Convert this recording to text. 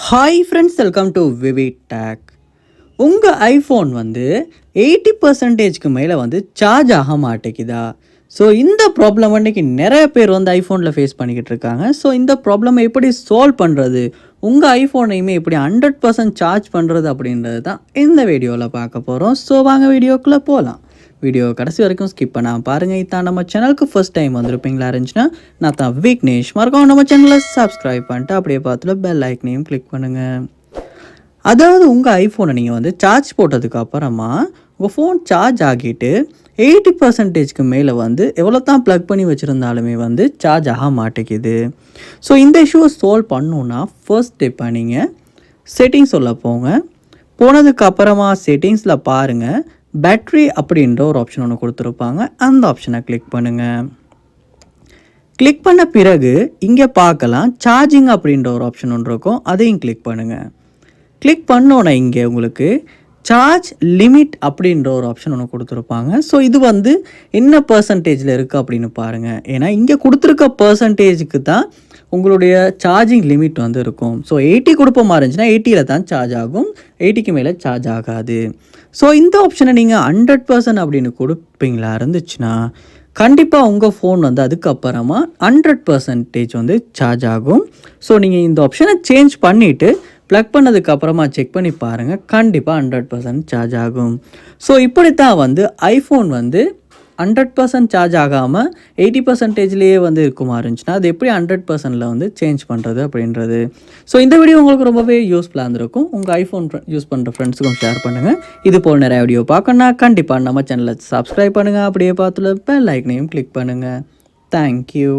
Hi friends, welcome to VV tech. உங்கள் iPhone 80%க்கு மேலே சார்ஜ் ஆக மாட்டேங்குதா? ஸோ இந்த ப்ராப்ளம் நிறைய பேர் ஐஃபோனில் ஃபேஸ் பண்ணிக்கிட்டு இருக்காங்க. ஸோ இந்த ப்ராப்ளமை எப்படி சால்வ் பண்ணுறது, உங்கள் ஐஃபோனையுமே எப்படி 100% சார்ஜ் பண்ணுறது அப்படின்றது தான் இந்த வீடியோவில் பார்க்க போகிறோம். ஸோ வாங்க வீடியோக்குள்ளே போகலாம். வீடியோ கடைசி வரைக்கும் ஸ்கிப் பண்ணாமல் பாருங்கள். இதான் நம்ம சேனலுக்கு ஃபர்ஸ்ட் டைம் வந்திருப்பீங்களா இருந்துச்சுன்னா நான் தான் விக்னேஷ். மறக்காம நம்ம சேனலை சப்ஸ்கிரைப் பண்ணிட்டு அப்படியே பார்த்துல பெல் ஐக்கனையும் கிளிக் பண்ணுங்கள். அதாவது உங்கள் ஐஃபோனை நீங்கள் சார்ஜ் போட்டதுக்கு அப்புறமா உங்கள் ஃபோன் சார்ஜ் ஆகிட்டு 80%க்கு மேலே எவ்வளோ தான் ப்ளக் பண்ணி வச்சுருந்தாலுமே சார்ஜ் ஆக மாட்டேங்குது. ஸோ இந்த இஷ்யூவை சால்வ் பண்ணணுன்னா ஃபர்ஸ்ட் ஸ்டெப்பாக நீங்கள் செட்டிங்ஸ் உள்ள போங்க. போனதுக்கப்புறமா செட்டிங்ஸில் பாருங்கள், பேட்ரி அப்படின்ற ஒரு ஆப்ஷன் ஒன்று கொடுத்துருப்பாங்க. அந்த ஆப்ஷனை கிளிக் பண்ணுங்கள். கிளிக் பண்ண பிறகு இங்கே பார்க்கலாம் சார்ஜிங் அப்படின்ற ஒரு ஆப்ஷன் ஒன்று இருக்கும். அதையும் கிளிக் பண்ணுங்கள். கிளிக் பண்ணோன்னே இங்கே உங்களுக்கு சார்ஜ் லிமிட் அப்படின்ற ஒரு ஆப்ஷன் ஒன்று கொடுத்துருப்பாங்க. ஸோ இது என்ன பர்சன்டேஜில் இருக்குது அப்படின்னு பாருங்கள். ஏன்னா இங்கே கொடுத்துருக்க பர்சன்டேஜுக்கு தான் உங்களுடைய சார்ஜிங் லிமிட் இருக்கும். ஸோ 80 கொடுப்ப மாதிரி இருந்துச்சுன்னா 80ல் தான் சார்ஜ் ஆகும், 80க்கு மேலே சார்ஜ் ஆகாது. ஸோ இந்த ஆப்ஷனை நீங்கள் 100% அப்படின்னு கொடுப்பீங்களா இருந்துச்சுன்னா கண்டிப்பாக உங்கள் ஃபோன் அதுக்கப்புறமா 100% சார்ஜ் ஆகும். ஸோ நீங்கள் இந்த ஆப்ஷனை சேஞ்ச் பண்ணிவிட்டு ப்ளக் பண்ணதுக்கப்புறமா செக் பண்ணி பாருங்கள், கண்டிப்பாக 100% சார்ஜ் ஆகும். ஸோ இப்படி தான் ஐஃபோன் 100% சார்ஜ் ஆகாமல் 80%லேயே இருக்குமா இருந்துச்சுன்னா அது எப்படி 100%ல் சேஞ்ச் பண்ணுறது அப்படின்றது. ஸோ இந்த வீடியோ உங்களுக்கு ரொம்பவே யூஸ்ஃபுல்லாக இருந்திருக்கும். உங்கள் ஐஃபோன் யூஸ் பண்ணுற ஃப்ரெண்ட்ஸுக்கும் ஷேர் பண்ணுங்கள். இது போல் நிறைய வீடியோ பார்க்கணுன்னா கண்டிப்பாக நம்ம சேனலை சப்ஸ்கிரைப் பண்ணுங்கள். அப்படியே பார்த்துல பெல் ஐக்கனையும் கிளிக் பண்ணுங்கள். தேங்க்யூ.